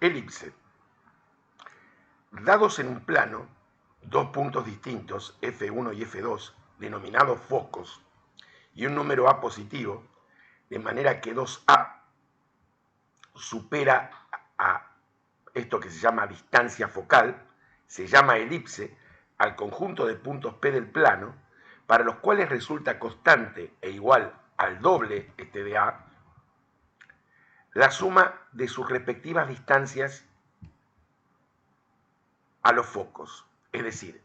Elipse. Dados en un plano dos puntos distintos, F1 y F2, denominados focos, y un número A positivo, de manera que 2A supera a esto que se llama distancia focal, se llama elipse al conjunto de puntos P del plano, para los cuales resulta constante e igual al doble de A, la suma de sus respectivas distancias a los focos, es decir,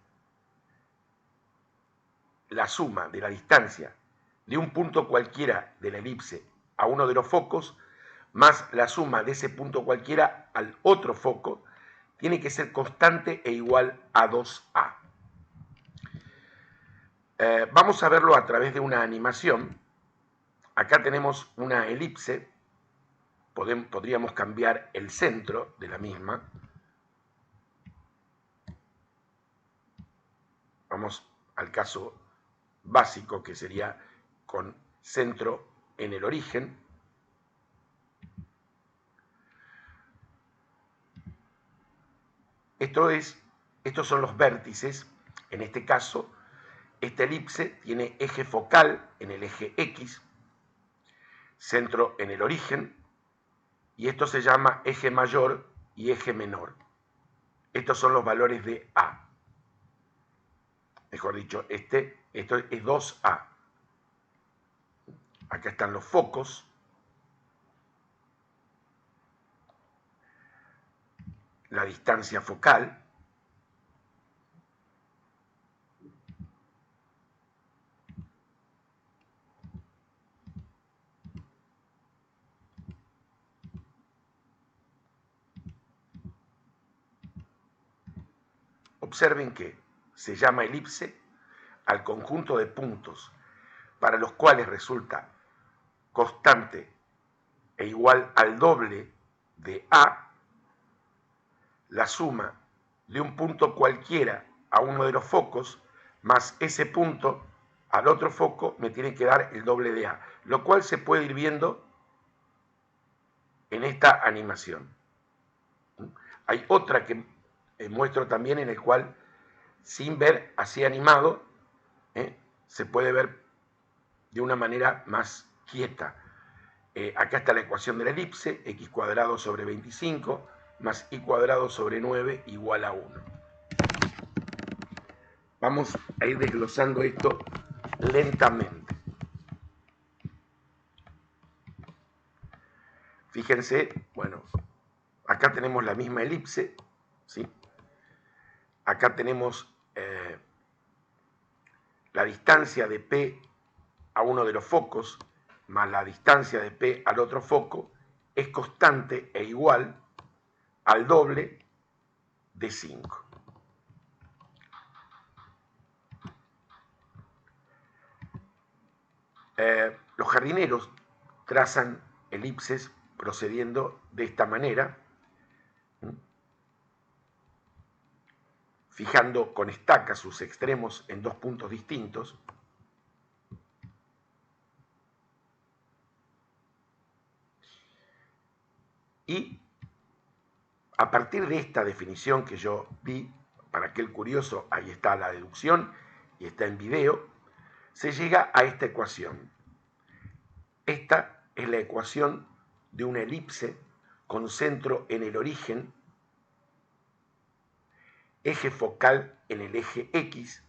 la suma de la distancia de un punto cualquiera de la elipse a uno de los focos más la suma de ese punto cualquiera al otro foco tiene que ser constante e igual a 2A. Vamos a verlo a través de una animación. Acá tenemos una elipse, podríamos cambiar el centro de la misma. Vamos al caso básico, que sería con centro en el origen. Estos son los vértices. En este caso, esta elipse tiene eje focal en el eje X, centro en el origen, y esto se llama eje mayor y eje menor. Estos son los valores de A. Mejor dicho, esto es 2A. Acá están los focos. La distancia focal. Observen que se llama elipse al conjunto de puntos para los cuales resulta constante e igual al doble de A la suma de un punto cualquiera a uno de los focos más ese punto al otro foco me tiene que dar el doble de A, lo cual se puede ir viendo en esta animación. Hay otra que muestro también, en el cual, sin ver así animado, se puede ver de una manera más quieta. Acá está la ecuación de la elipse, x cuadrado sobre 25 más y cuadrado sobre 9 igual a 1. Vamos a ir desglosando esto lentamente. Fíjense, bueno, acá tenemos la misma elipse, ¿sí? Acá tenemos la distancia de P a uno de los focos más la distancia de P al otro foco es constante e igual al doble de 5. Los jardineros trazan elipses procediendo de esta manera, fijando con estaca sus extremos en dos puntos distintos. Y a partir de esta definición que yo di, para aquel curioso, ahí está la deducción y está en video, se llega a esta ecuación. Esta es la ecuación de una elipse con centro en el origen, eje focal en el eje X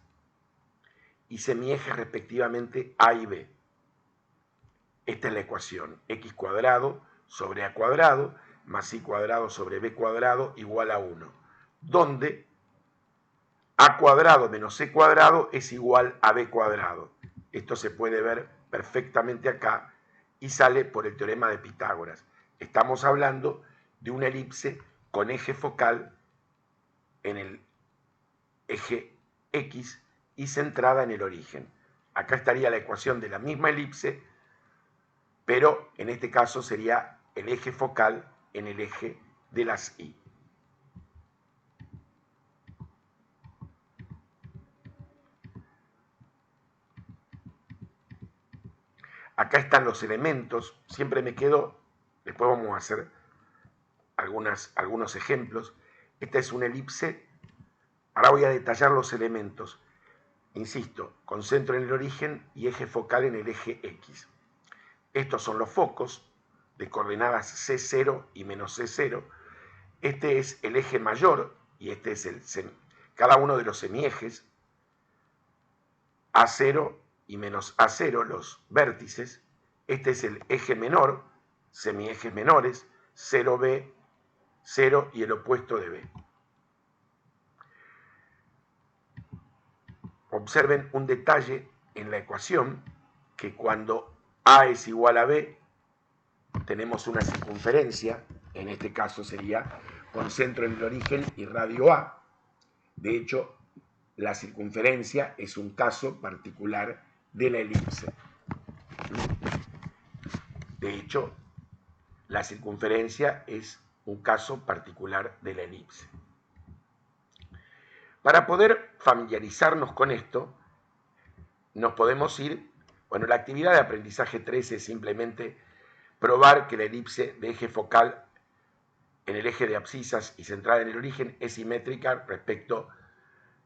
y semiejes respectivamente A y B. Esta es la ecuación, x cuadrado sobre a cuadrado más y cuadrado sobre b cuadrado igual a 1, donde a cuadrado menos c cuadrado es igual a b cuadrado. Esto se puede ver perfectamente acá y sale por el teorema de Pitágoras. Estamos hablando de una elipse con eje focal en el eje X y centrada en el origen. Acá estaría la ecuación de la misma elipse, pero en este caso sería el eje focal en el eje de las Y. Acá están los elementos, siempre me quedo, después vamos a hacer algunos ejemplos. Esta es una elipse. Ahora voy a detallar los elementos. Insisto, con centro en el origen y eje focal en el eje X. Estos son los focos de coordenadas C0 y menos C0. Este es el eje mayor y este es cada uno de los semiejes, A0 y menos A0, los vértices. Este es el eje menor, semiejes menores, 0B, 0 y el opuesto de B. Observen un detalle en la ecuación, que cuando A es igual a B, tenemos una circunferencia, en este caso sería con centro en el origen y radio A. De hecho, la circunferencia es un caso particular de la elipse. De hecho, la circunferencia es un caso particular de la elipse. Para poder familiarizarnos con esto, nos podemos ir, bueno, la actividad de aprendizaje 3 es simplemente probar que la elipse de eje focal en el eje de abscisas y centrada en el origen es simétrica respecto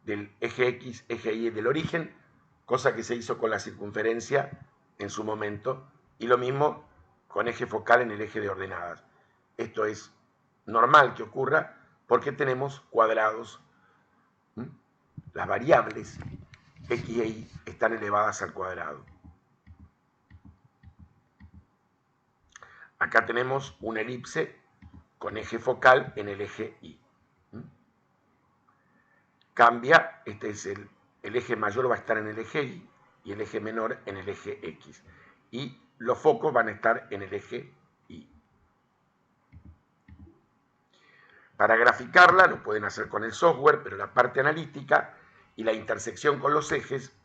del eje X, eje Y del origen, cosa que se hizo con la circunferencia en su momento, y lo mismo con eje focal en el eje de ordenadas. Esto es normal que ocurra porque tenemos cuadrados. Las variables X e Y están elevadas al cuadrado. Acá tenemos una elipse con eje focal en el eje Y. Cambia, este es el eje mayor va a estar en el eje Y y el eje menor en el eje X. Y los focos van a estar en el eje Y. Para graficarla lo pueden hacer con el software, pero la parte analítica y la intersección con los ejes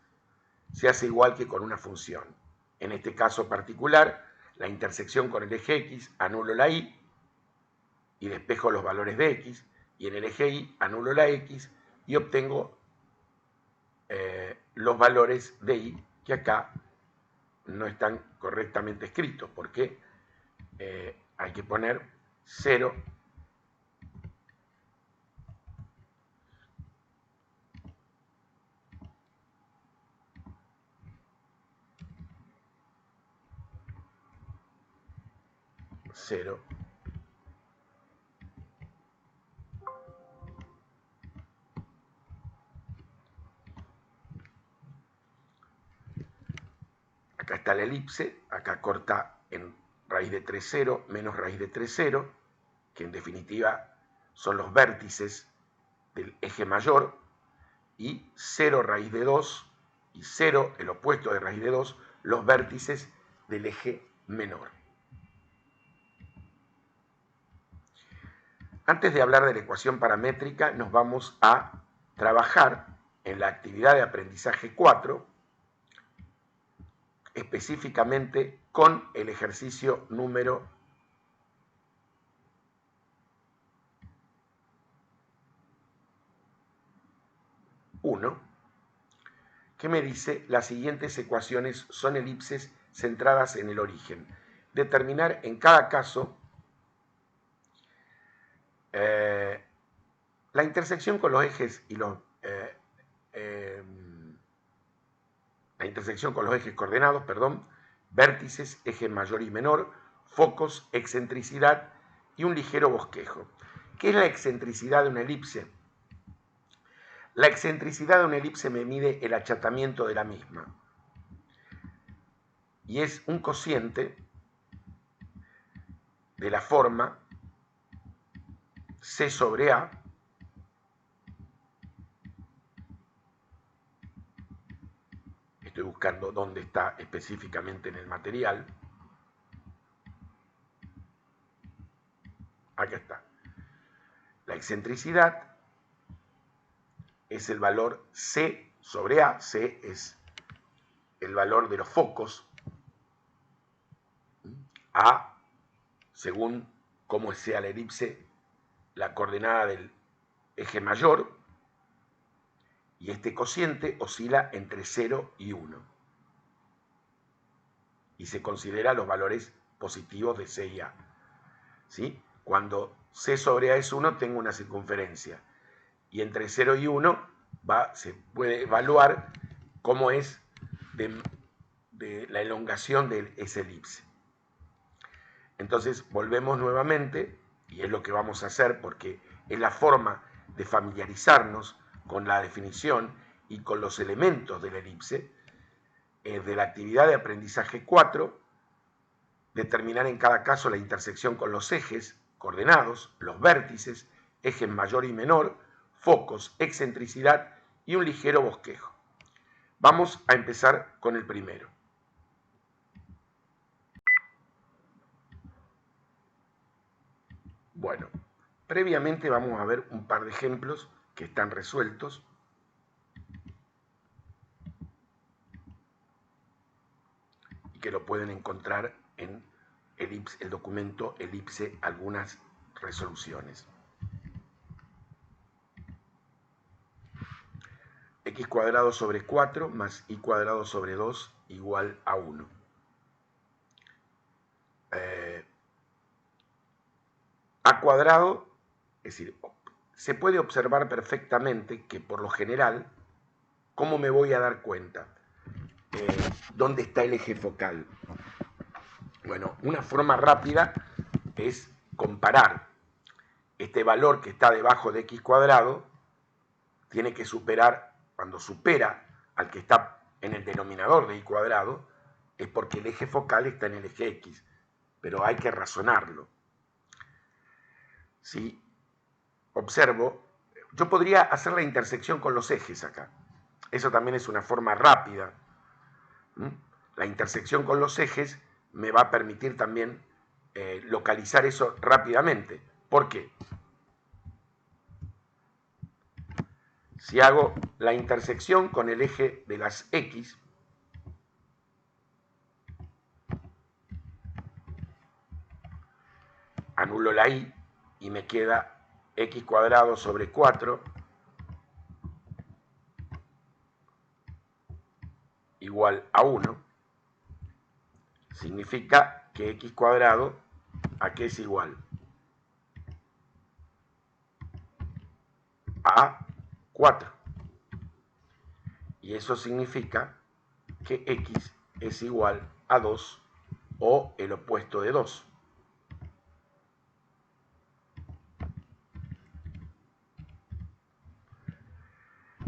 se hace igual que con una función. En este caso particular, la intersección con el eje X, anulo la Y y despejo los valores de X, y en el eje Y anulo la X y obtengo los valores de Y, que acá no están correctamente escritos, porque hay que poner 0, acá está la elipse, acá corta en raíz de 3, 0, menos raíz de 3, 0, que en definitiva son los vértices del eje mayor, y 0 raíz de 2, y 0, el opuesto de raíz de 2, los vértices del eje menor. Antes de hablar de la ecuación paramétrica, nos vamos a trabajar en la actividad de aprendizaje 4, específicamente con el ejercicio número 1, que me dice las siguientes ecuaciones son elipses centradas en el origen. Determinar en cada caso la intersección con los ejes y la intersección con los ejes coordenados, vértices, eje mayor y menor, focos, excentricidad y un ligero bosquejo. ¿Qué es la excentricidad de una elipse? La excentricidad de una elipse me mide el achatamiento de la misma. Y es un cociente de la forma C sobre A estoy buscando dónde está específicamente en el material. Acá está. La excentricidad es el valor C sobre A. C es el valor de los focos. A, según cómo sea la elipse, la coordenada del eje mayor. Y este cociente oscila entre 0 y 1. Y se considera los valores positivos de C y A. ¿Sí? Cuando C sobre A es 1, tengo una circunferencia. Y entre 0 y 1 se puede evaluar cómo es de la elongación de esa elipse. Entonces volvemos nuevamente, y es lo que vamos a hacer porque es la forma de familiarizarnos con la definición y con los elementos de la elipse, de la actividad de aprendizaje 4, determinar en cada caso la intersección con los ejes, coordenados, los vértices, ejes mayor y menor, focos, excentricidad y un ligero bosquejo. Vamos a empezar con el primero. Bueno, previamente vamos a ver un par de ejemplos que están resueltos. Y que lo pueden encontrar en el documento elipse algunas resoluciones. X cuadrado sobre 4 más y cuadrado sobre 2 igual a 1. A cuadrado, es decir, se puede observar perfectamente que por lo general, ¿cómo me voy a dar cuenta? ¿Dónde está el eje focal? Bueno, una forma rápida es comparar este valor que está debajo de x cuadrado, tiene que superar, cuando supera al que está en el denominador de y cuadrado, es porque el eje focal está en el eje x, pero hay que razonarlo. Si observo, yo podría hacer la intersección con los ejes acá. Eso también es una forma rápida. La intersección con los ejes me va a permitir también localizar eso rápidamente. ¿Por qué? Si hago la intersección con el eje de las X, anulo la Y y me queda X cuadrado sobre 4 igual a 1. Significa que X cuadrado, ¿a qué es igual? A 4. Y eso significa que X es igual a 2 o el opuesto de 2.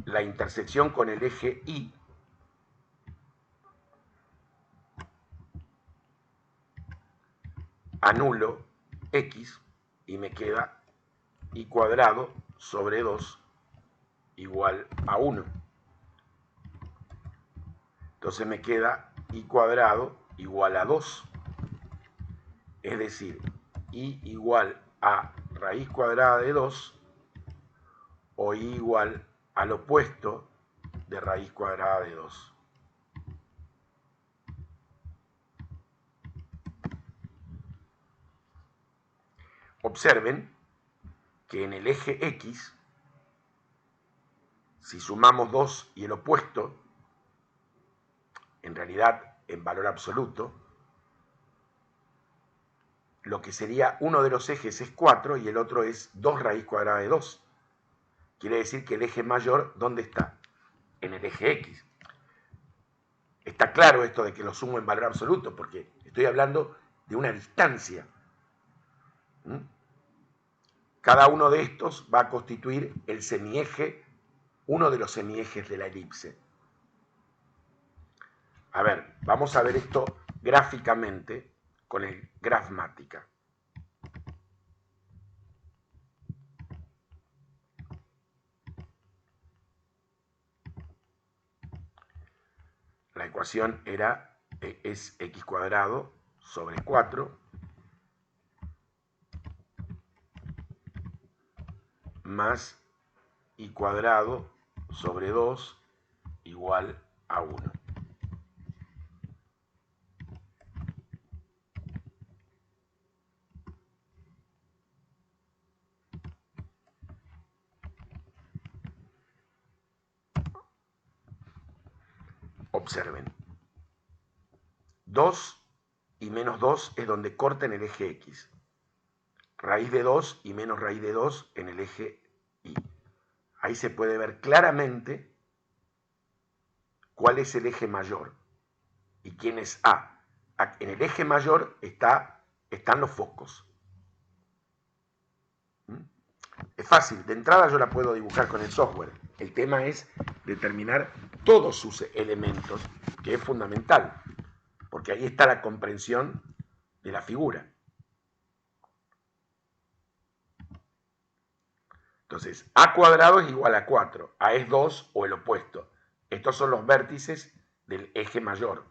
La intersección con el eje Y anulo X y me queda Y cuadrado sobre 2 igual a 1. Entonces me queda Y cuadrado igual a 2. Es decir, Y igual a raíz cuadrada de 2 o Y igual al opuesto de raíz cuadrada de 2. Observen que en el eje X, si sumamos 2 y el opuesto, en realidad en valor absoluto, lo que sería uno de los ejes es 4 y el otro es 2 raíz cuadrada de 2. Quiere decir que el eje mayor, ¿dónde está? En el eje X. Está claro esto de que lo sumo en valor absoluto, porque estoy hablando de una distancia. Cada uno de estos va a constituir el semieje, uno de los semiejes de la elipse. A ver, vamos a ver esto gráficamente con el Grafmática. La ecuación es x cuadrado sobre 4 más y cuadrado sobre 2 igual a 1. Observen. 2 y menos 2 es donde corta en el eje X. raíz de 2 y menos raíz de 2 en el eje Y. Ahí se puede ver claramente cuál es el eje mayor y quién es A. En el eje mayor están los focos. Es fácil, de entrada yo la puedo dibujar con el software. El tema es determinar todos sus elementos, que es fundamental, porque ahí está la comprensión de la figura. Entonces, A cuadrado es igual a 4, A es 2 o el opuesto. Estos son los vértices del eje mayor.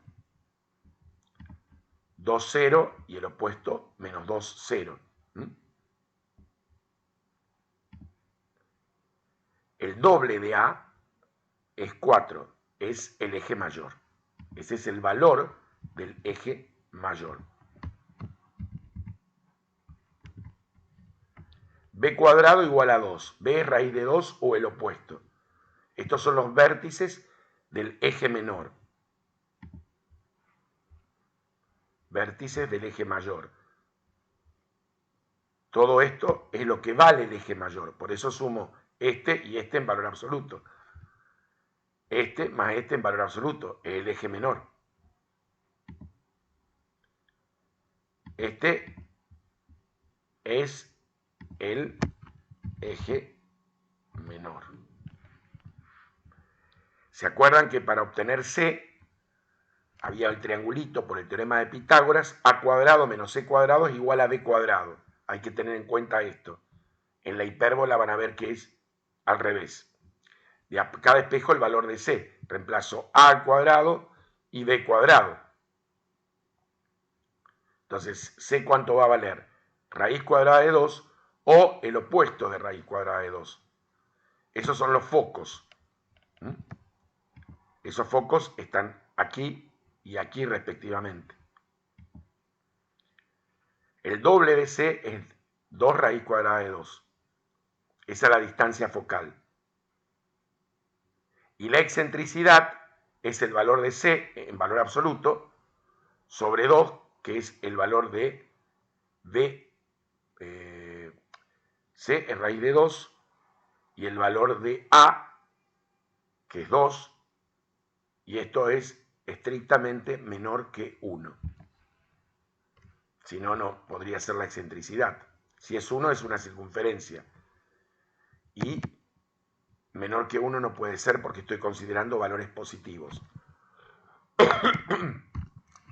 2, 0 y el opuesto menos 2, 0. El doble de A es 4, es el eje mayor. Ese es el valor del eje mayor. B cuadrado igual a 2. B es raíz de 2 o el opuesto. Estos son los vértices del eje menor. Vértices del eje mayor. Todo esto es lo que vale el eje mayor. Por eso sumo este y este en valor absoluto. Este más este en valor absoluto es el eje menor. Este es el eje menor. ¿Se acuerdan que para obtener C había el triangulito por el teorema de Pitágoras? A cuadrado menos C cuadrado es igual a B cuadrado. Hay que tener en cuenta esto. En la hipérbola van a ver que es al revés. De cada espejo el valor de C. Reemplazo A al cuadrado y B cuadrado. Entonces, C ¿cuánto va a valer? Raíz cuadrada de 2 o el opuesto de raíz cuadrada de 2. Esos son los focos. Esos focos están aquí y aquí respectivamente. El doble de C es 2 raíz cuadrada de 2. Esa es la distancia focal. Y la excentricidad es el valor de C en valor absoluto sobre 2, que es el valor de C es raíz de 2 y el valor de A, que es 2, y esto es estrictamente menor que 1. Si no, no podría ser la excentricidad. Si es 1 es una circunferencia. Y menor que 1 no puede ser porque estoy considerando valores positivos.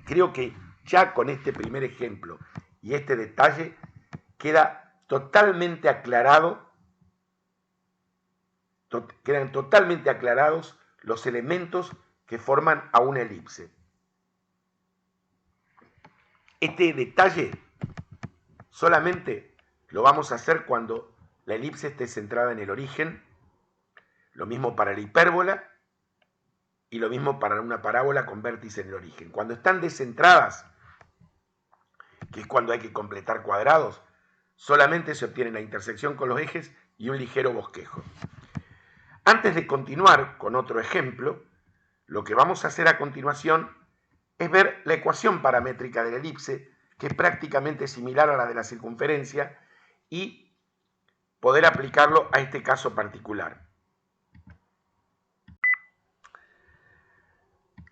Creo que ya con este primer ejemplo y este detalle queda totalmente aclarado, quedan totalmente aclarados los elementos que forman a una elipse. Este detalle solamente lo vamos a hacer cuando la elipse esté centrada en el origen, lo mismo para la hipérbola y lo mismo para una parábola con vértice en el origen. Cuando están descentradas, que es cuando hay que completar cuadrados, solamente se obtiene la intersección con los ejes y un ligero bosquejo. Antes de continuar con otro ejemplo, lo que vamos a hacer a continuación es ver la ecuación paramétrica de la elipse, que es prácticamente similar a la de la circunferencia, y poder aplicarlo a este caso particular.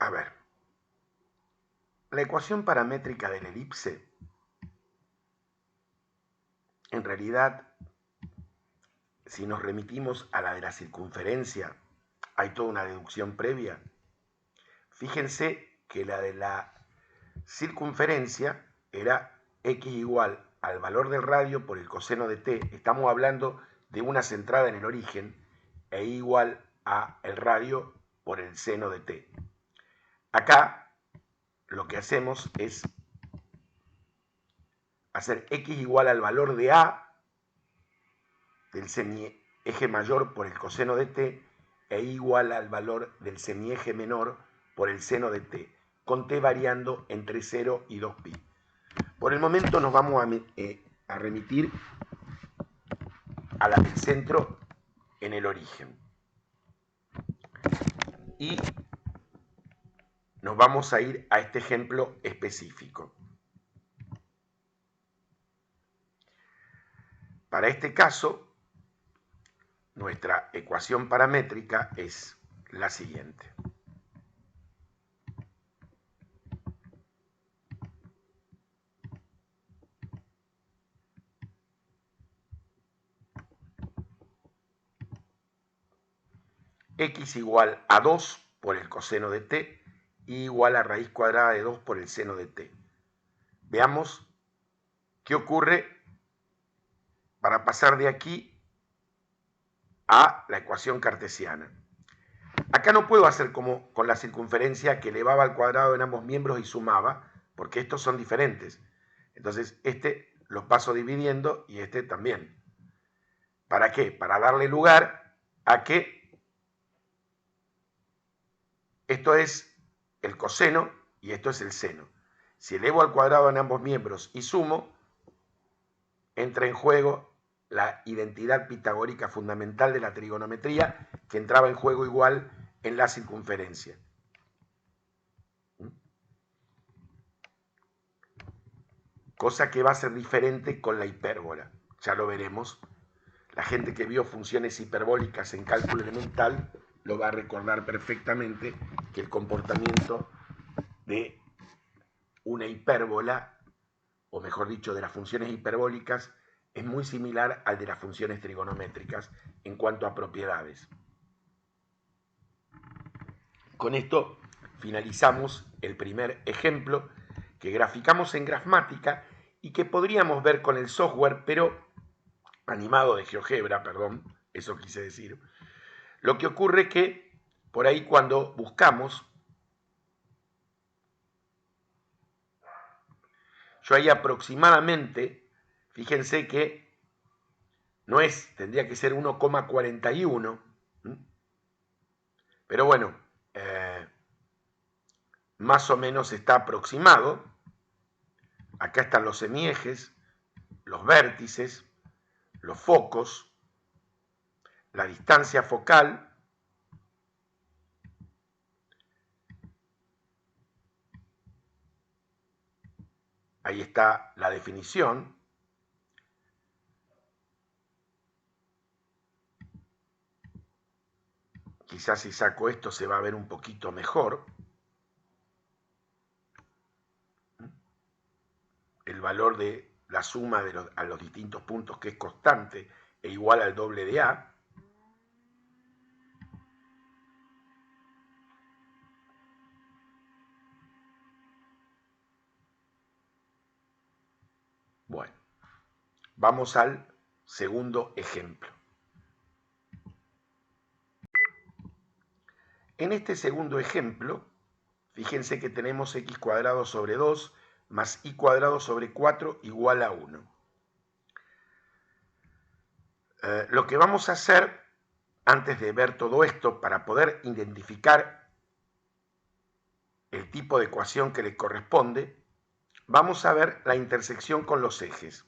A ver, la ecuación paramétrica de la elipse, en realidad, si nos remitimos a la de la circunferencia, hay toda una deducción previa. Fíjense que la de la circunferencia era x igual al valor del radio por el coseno de t. Estamos hablando de una centrada en el origen, e igual a el radio por el seno de t. Acá lo que hacemos es hacer x igual al valor de a del semieje mayor por el coseno de t e igual al valor del semieje menor por el seno de t, con t variando entre 0 y 2pi. Por el momento nos vamos a remitir a la del centro en el origen. Y nos vamos a ir a este ejemplo específico. Para este caso, nuestra ecuación paramétrica es la siguiente. X igual a 2 por el coseno de t y igual a raíz cuadrada de 2 por el seno de t. Veamos qué ocurre para pasar de aquí a la ecuación cartesiana. Acá no puedo hacer como con la circunferencia que elevaba al cuadrado en ambos miembros y sumaba, porque estos son diferentes. Entonces, este lo paso dividiendo y este también. ¿Para qué? Para darle lugar a que esto es el coseno y esto es el seno. Si elevo al cuadrado en ambos miembros y sumo, entra en juego la identidad pitagórica fundamental de la trigonometría, que entraba en juego igual en la circunferencia. Cosa que va a ser diferente con la hipérbola. Ya lo veremos. La gente que vio funciones hiperbólicas en cálculo elemental lo va a recordar perfectamente, que el comportamiento de una hipérbola, o mejor dicho, de las funciones hiperbólicas, es muy similar al de las funciones trigonométricas en cuanto a propiedades. Con esto finalizamos el primer ejemplo que graficamos en Grafmática y que podríamos ver con el software, pero animado de GeoGebra, perdón, eso quise decir. Lo que ocurre que por ahí cuando buscamos, yo ahí aproximadamente, fíjense que no es, tendría que ser 1,41, pero bueno, más o menos está aproximado. Acá están los semiejes, los vértices, los focos, la distancia focal, ahí está la definición. Quizás si saco esto se va a ver un poquito mejor. El valor de la suma de a los distintos puntos, que es constante e igual al doble de A. Bueno, vamos al segundo ejemplo. En este segundo ejemplo, fíjense que tenemos x cuadrado sobre 2 más y cuadrado sobre 4 igual a 1. Lo que vamos a hacer, antes de ver todo esto, para poder identificar el tipo de ecuación que le corresponde, vamos a ver la intersección con los ejes.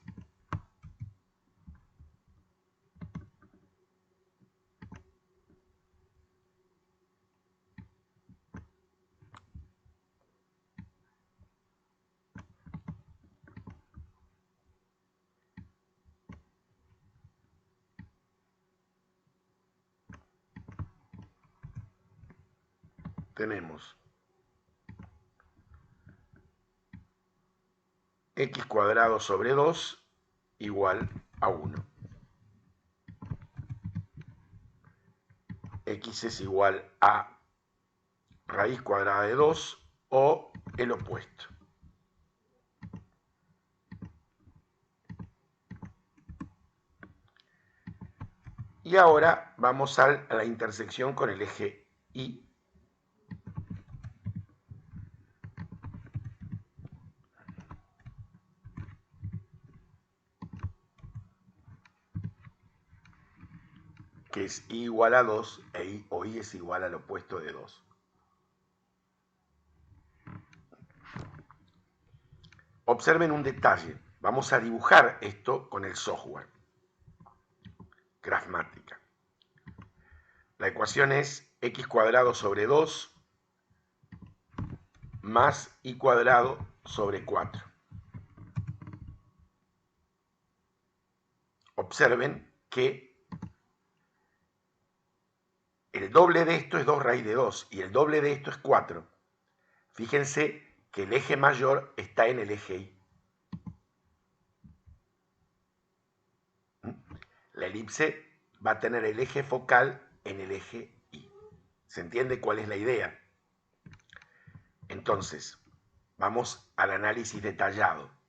Tenemos x cuadrado sobre 2 igual a 1. X es igual a raíz cuadrada de 2 o el opuesto. Y ahora vamos a la intersección con el eje Y. Que es y igual a 2 o y es igual al opuesto de 2. Observen un detalle. Vamos a dibujar esto con el software. Grafmática. La ecuación es x cuadrado sobre 2 más y cuadrado sobre 4. observen que el doble de esto es 2 raíz de 2 y el doble de esto es 4. Fíjense que el eje mayor está en el eje Y. La elipse va a tener el eje focal en el eje Y. ¿Se entiende cuál es la idea? Entonces, vamos al análisis detallado.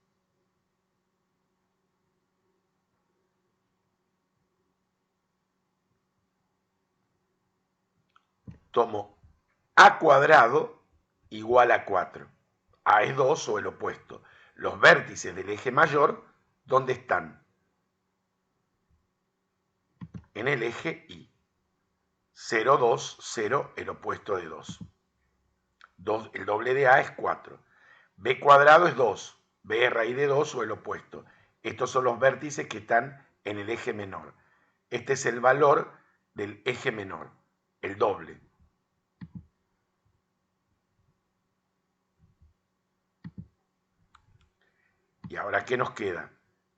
Tomo a cuadrado igual a 4. A es 2 o el opuesto. Los vértices del eje mayor, ¿dónde están? En el eje Y. 0, 2, 0, el opuesto de 2. El doble de A es 4. B cuadrado es 2. B es raíz de 2 o el opuesto. Estos son los vértices que están en el eje menor. Este es el valor del eje menor, el doble. Y ahora, ¿qué nos queda?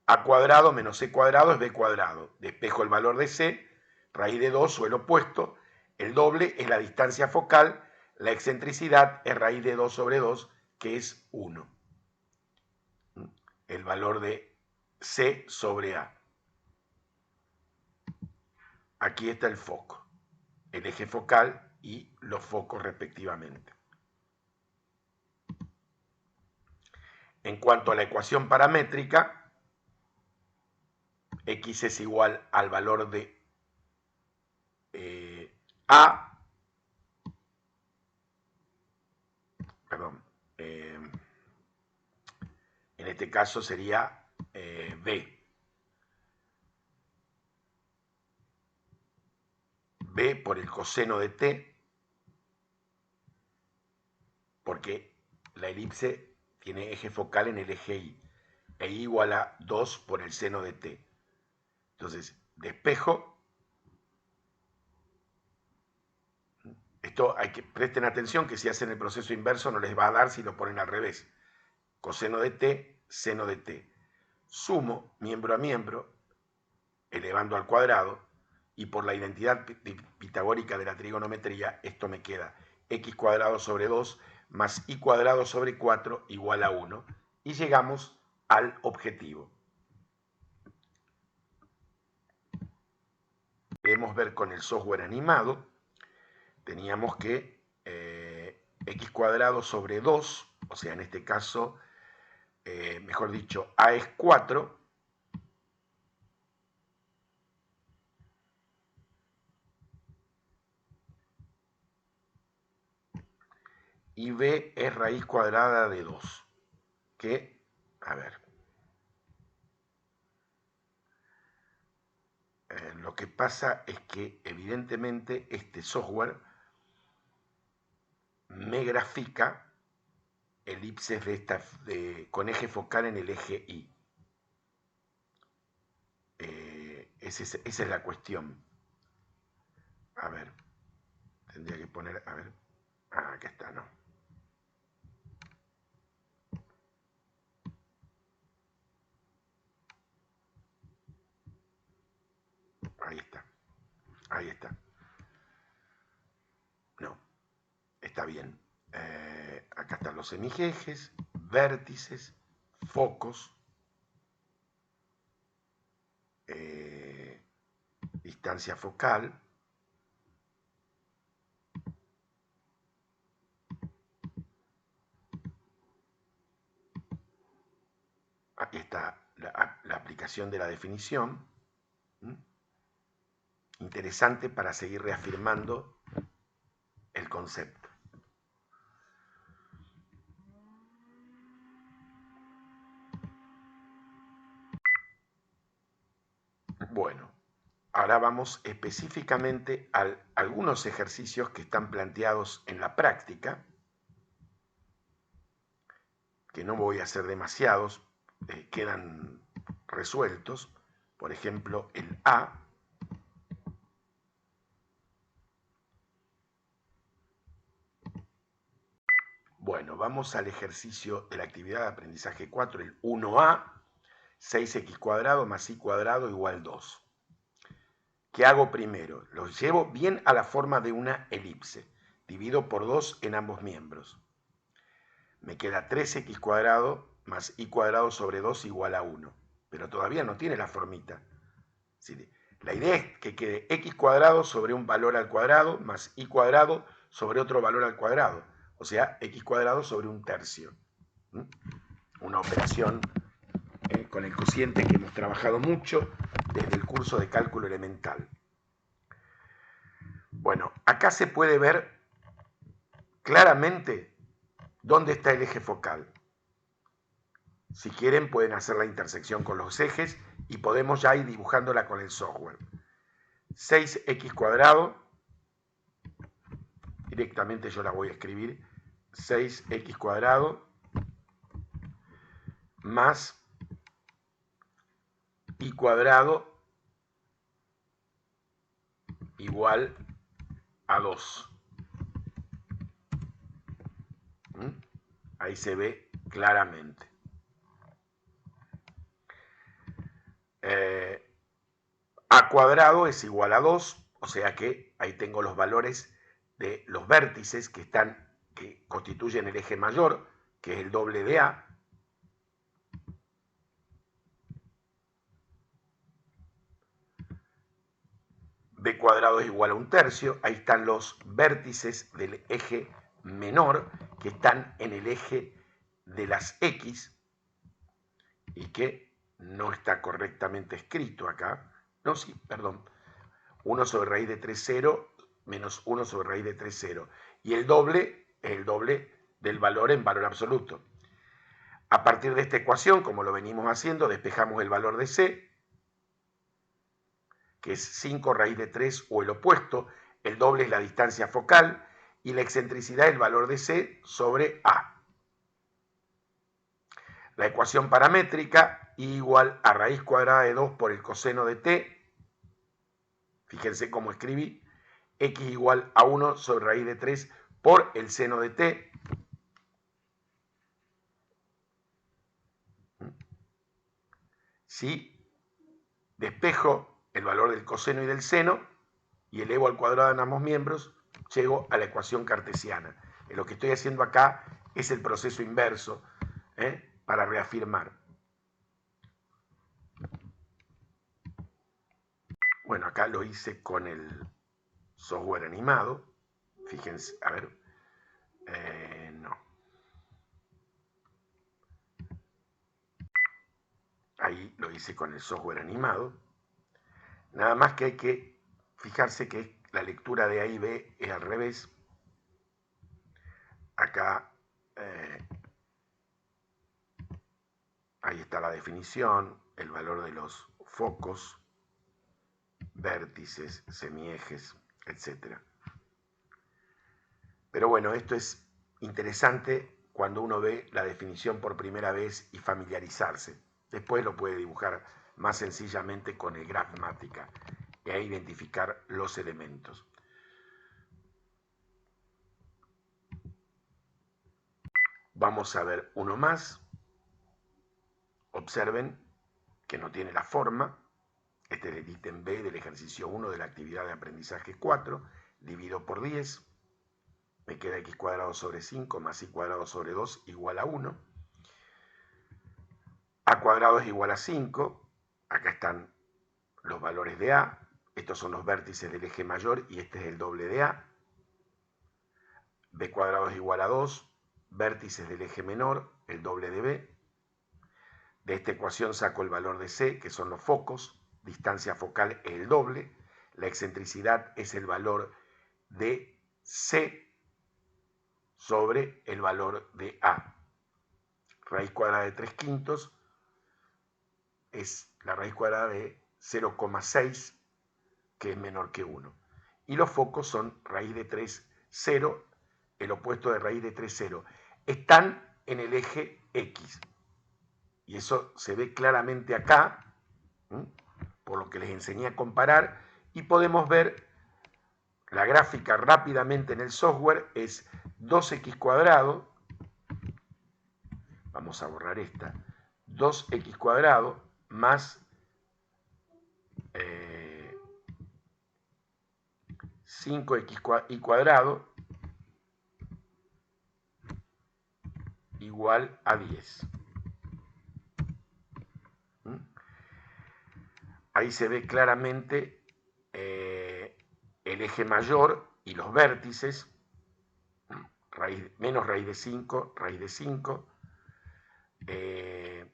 A cuadrado menos C cuadrado es B cuadrado. Despejo el valor de C, raíz de 2 o el opuesto. El doble es la distancia focal. La excentricidad es raíz de 2 sobre 2, que es 1. El valor de C sobre A. Aquí está el foco, el eje focal y los focos respectivamente. En cuanto a la ecuación paramétrica, x es igual al valor de A, perdón, en este caso sería B. B por el coseno de t, porque la elipse tiene eje focal en el eje Y, e Y igual a 2 por el seno de t. Entonces, despejo. Esto presten atención que si hacen el proceso inverso no les va a dar si lo ponen al revés. Coseno de t, seno de t. Sumo miembro a miembro, elevando al cuadrado, y por la identidad pitagórica de la trigonometría, esto me queda x cuadrado sobre 2 más y cuadrado sobre 4 igual a 1. Y llegamos al objetivo. Queremos ver con el software animado. Teníamos que x cuadrado sobre 2, o sea, en este caso, mejor dicho, a es 4, y b es raíz cuadrada de 2, que, a ver, lo que pasa es que evidentemente este software me grafica elipses con eje focal en el eje Y. Esa es la cuestión. A ver, tendría que poner, a ver, acá está, ¿no? Ahí está, ahí está. No, está bien. Acá están los semiejes, vértices, focos, distancia focal. Aquí está la aplicación de la definición. Interesante para seguir reafirmando el concepto. Bueno, ahora vamos específicamente a algunos ejercicios que están planteados en la práctica, que no voy a hacer demasiados, quedan resueltos. Por ejemplo, el A. Bueno, vamos al ejercicio de la actividad de aprendizaje 4, el 1A, 6x cuadrado más y cuadrado igual 2. ¿Qué hago primero? Los llevo bien a la forma de una elipse. Divido por 2 en ambos miembros. Me queda 3x cuadrado más y cuadrado sobre 2 igual a 1. Pero todavía no tiene la formita. La idea es que quede x cuadrado sobre un valor al cuadrado más y cuadrado sobre otro valor al cuadrado. O sea, x cuadrado sobre un tercio. Una operación con el cociente que hemos trabajado mucho desde el curso de cálculo elemental. Bueno, acá se puede ver claramente dónde está el eje focal. Si quieren pueden hacer la intersección con los ejes y podemos ya ir dibujándola con el software. 6x cuadrado, directamente yo la voy a escribir, 6x cuadrado más y cuadrado igual a 2. Ahí se ve claramente. A cuadrado es igual a 2, o sea que ahí tengo los valores de los vértices que constituyen el eje mayor, que es el doble de A. B cuadrado es igual a un tercio. Ahí están los vértices del eje menor que están en el eje de las X y que no está correctamente escrito acá. No, sí, perdón. 1 sobre raíz de 3, 0 menos 1 sobre raíz de 3, 0. Y el doble es el doble del valor en valor absoluto. A partir de esta ecuación, como lo venimos haciendo, despejamos el valor de C, que es 5 raíz de 3 o el opuesto. El doble es la distancia focal y la excentricidad es el valor de C sobre A. La ecuación paramétrica igual a raíz cuadrada de 2 por el coseno de t. Fíjense cómo escribí. X igual a 1 sobre raíz de 3 por el seno de t. Si despejo el valor del coseno y del seno y elevo al cuadrado en ambos miembros, llego a la ecuación cartesiana. Lo que estoy haciendo acá es el proceso inverso para reafirmar. Bueno, acá lo hice con el software animado. Fíjense, a ver. No. Ahí lo hice con el software animado. Nada más que hay que fijarse que la lectura de A y B es al revés. Acá, ahí está la definición, el valor de los focos, vértices, semiejes, etc. Pero bueno, esto es interesante cuando uno ve la definición por primera vez y familiarizarse. Después lo puede dibujar más sencillamente con el Grafmática e identificar los elementos. Vamos a ver uno más. Observen que no tiene la forma. Este es el ítem B del ejercicio 1 de la actividad de aprendizaje 4. Divido por 10. Me queda x cuadrado sobre 5 más y cuadrado sobre 2 igual a 1. A cuadrado es igual a 5. Acá están los valores de A. Estos son los vértices del eje mayor y este es el doble de A. B cuadrado es igual a 2. Vértices del eje menor, el doble de B. De esta ecuación saco el valor de C, que son los focos. Distancia focal es el doble. La excentricidad es el valor de C sobre el valor de A. Raíz cuadrada de 3/5 es la raíz cuadrada de 0,6, que es menor que 1. Y los focos son raíz de 3, 0, el opuesto de raíz de 3, 0. Están en el eje X. Y eso se ve claramente acá, por lo que les enseñé a comparar, y podemos ver la gráfica rápidamente en el software. Es 2x cuadrado, vamos a borrar esta, 2x cuadrado más 5x cuadrado igual a 10. Ahí se ve claramente el eje mayor y los vértices, menos raíz de 5, raíz de 5, el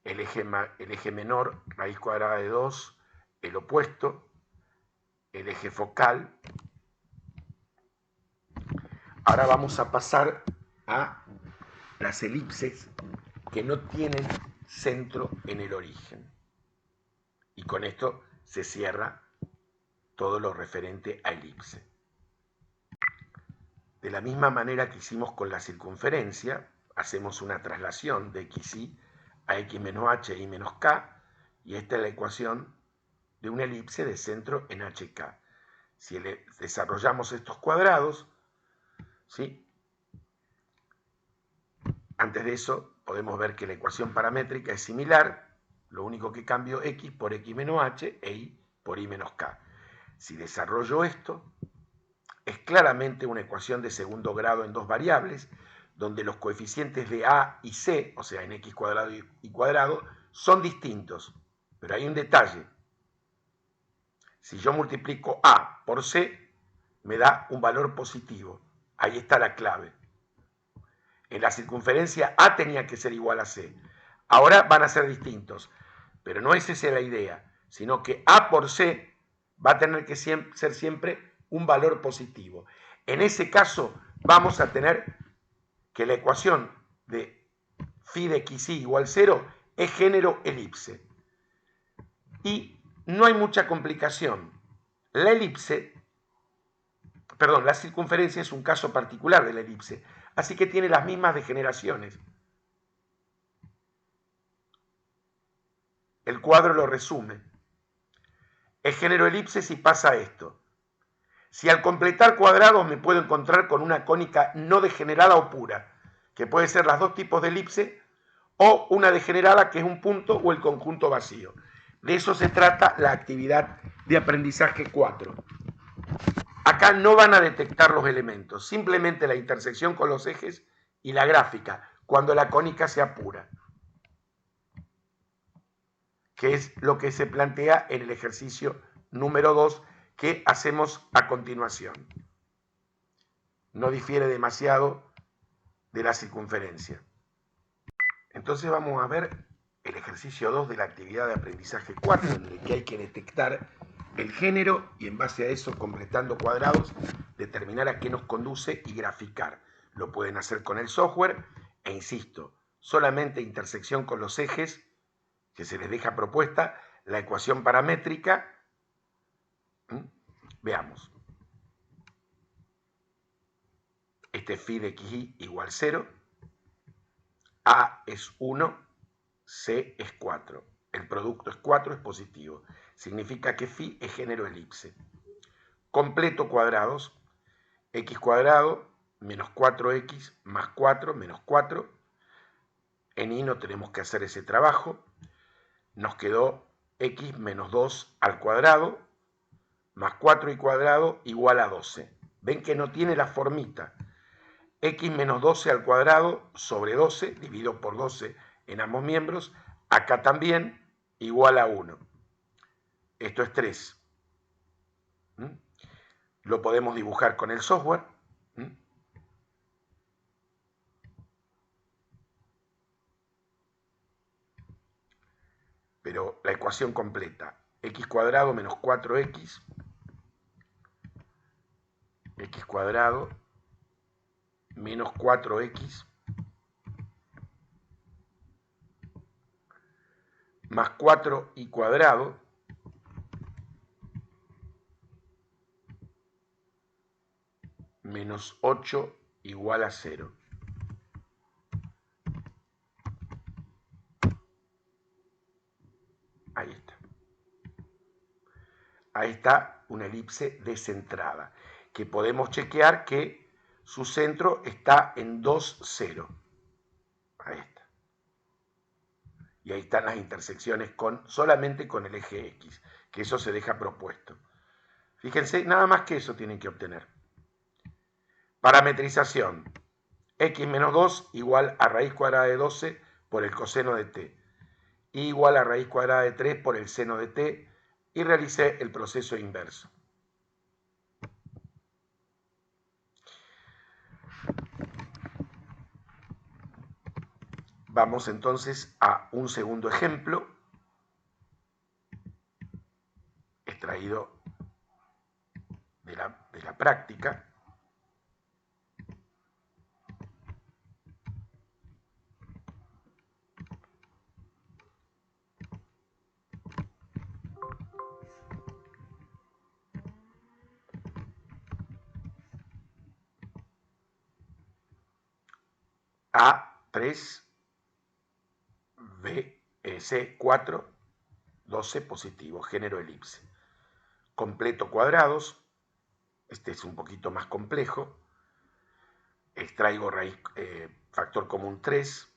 eje menor, raíz cuadrada de 2, el opuesto, el eje focal. Ahora vamos a pasar a las elipses que no tienen centro en el origen. Y con esto se cierra todo lo referente a elipse. De la misma manera que hicimos con la circunferencia, hacemos una traslación de xy a x menos h y menos k, y esta es la ecuación de una elipse de centro en hk. Si desarrollamos estos cuadrados, ¿sí? Antes de eso podemos ver que la ecuación paramétrica es similar, lo único que cambio x por x menos h e y por y menos k. Si desarrollo esto, es claramente una ecuación de segundo grado en dos variables, donde los coeficientes de a y c, o sea, en x cuadrado y cuadrado, son distintos. Pero hay un detalle. Si yo multiplico a por c, me da un valor positivo. Ahí está la clave. En la circunferencia a tenía que ser igual a c. Ahora van a ser distintos. Pero no es esa la idea, sino que a por c va a tener que ser siempre un valor positivo. En ese caso vamos a tener que la ecuación de phi de xy igual 0 es género elipse. Y no hay mucha complicación. La circunferencia es un caso particular de la elipse, así que tiene las mismas degeneraciones. El cuadro lo resume. Es género elipse si pasa esto. Si al completar cuadrados me puedo encontrar con una cónica no degenerada o pura, que puede ser los dos tipos de elipse, o una degenerada que es un punto o el conjunto vacío. De eso se trata la actividad de aprendizaje 4. Acá no van a detectar los elementos, simplemente la intersección con los ejes y la gráfica, cuando la cónica sea pura, que es lo que se plantea en el ejercicio número 2 que hacemos a continuación. No difiere demasiado de la circunferencia. Entonces vamos a ver el ejercicio 2 de la actividad de aprendizaje 4, en el que hay que detectar el género y en base a eso, completando cuadrados, determinar a qué nos conduce y graficar. Lo pueden hacer con el software e insisto, solamente intersección con los ejes que se les deja propuesta, la ecuación paramétrica. Veamos. Este phi de xy igual 0, a es 1, c es 4. El producto es 4, es positivo. Significa que phi es género elipse. Completo cuadrados, x cuadrado menos 4x más 4 menos 4. En y no tenemos que hacer ese trabajo. Nos quedó x menos 2 al cuadrado más 4y cuadrado igual a 12. Ven que no tiene la formita. X menos 12 al cuadrado sobre 12, dividido por 12 en ambos miembros, acá también, igual a 1. Esto es 3. Lo podemos dibujar con el software. Pero la ecuación completa, x cuadrado menos 4x, x cuadrado menos 4x más 4y cuadrado menos 8 igual a 0. Ahí está. Ahí está una elipse descentrada, que podemos chequear que su centro está en 2, 0. Ahí está. Y ahí están las intersecciones solamente con el eje X, que eso se deja propuesto. Fíjense, nada más que eso tienen que obtener. Parametrización. X menos 2 igual a raíz cuadrada de 12 por el coseno de t. Y igual a raíz cuadrada de 3 por el seno de t. Y realicé el proceso inverso. Vamos entonces a un segundo ejemplo extraído de la práctica. A3, B, C4, 12 positivo, género elipse. Completo cuadrados, este es un poquito más complejo. Extraigo factor común 3.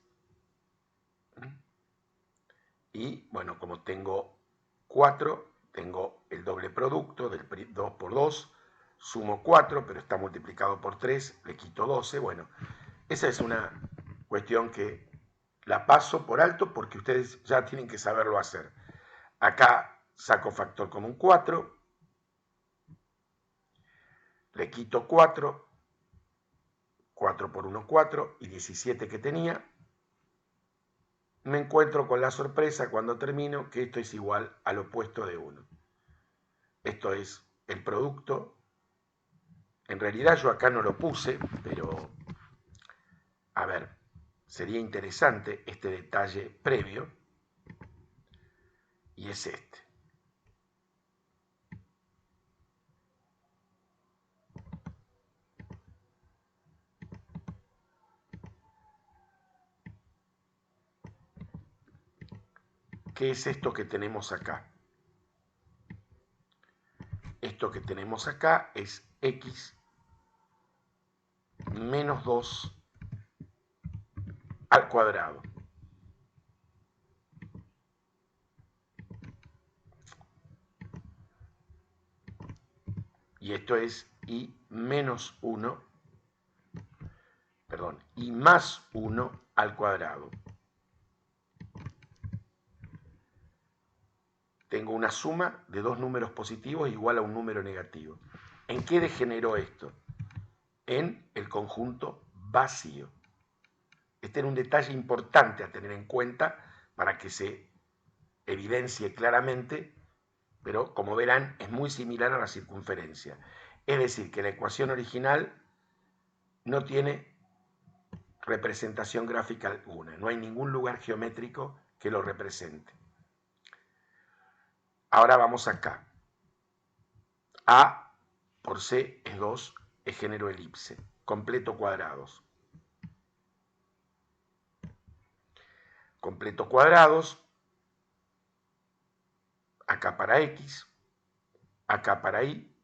Y bueno, como tengo 4, tengo el doble producto del 2 por 2, sumo 4, pero está multiplicado por 3, le quito 12. Bueno, esa es una cuestión que la paso por alto porque ustedes ya tienen que saberlo hacer. Acá saco factor común 4, le quito 4, 4 por 1, 4, y 17 que tenía. Me encuentro con la sorpresa cuando termino que esto es igual al opuesto de 1. Esto es el producto. En realidad yo acá no lo puse, pero a ver, sería interesante este detalle previo, y es este. ¿Qué es esto que tenemos acá? Esto que tenemos acá es x menos 2 al cuadrado. Y esto es y menos 1, perdón, y más 1 al cuadrado. Tengo una suma de dos números positivos igual a un número negativo. ¿En qué degeneró esto? En el conjunto vacío. Este era un detalle importante a tener en cuenta para que se evidencie claramente, pero como verán es muy similar a la circunferencia. Es decir, que la ecuación original no tiene representación gráfica alguna, no hay ningún lugar geométrico que lo represente. Ahora vamos acá. A por C es 2, es género elipse, completo cuadrados. Completo cuadrados, acá para X, acá para Y,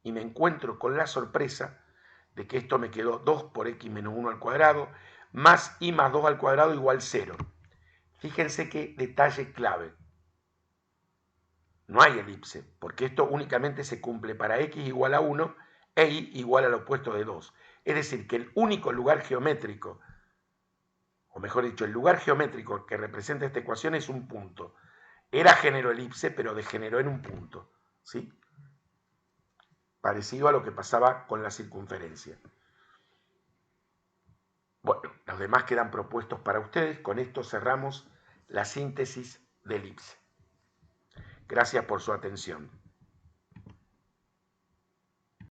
y me encuentro con la sorpresa de que esto me quedó 2 por X menos 1 al cuadrado, más Y más 2 al cuadrado igual 0. Fíjense qué detalle clave. No hay elipse, porque esto únicamente se cumple para X igual a 1 e Y igual al opuesto de 2. Es decir, que el único lugar geométrico, o mejor dicho, el lugar geométrico que representa esta ecuación es un punto. Era género elipse, pero degeneró en un punto, ¿sí? Parecido a lo que pasaba con la circunferencia. Bueno, los demás quedan propuestos para ustedes. Con esto cerramos la síntesis de elipse. Gracias por su atención.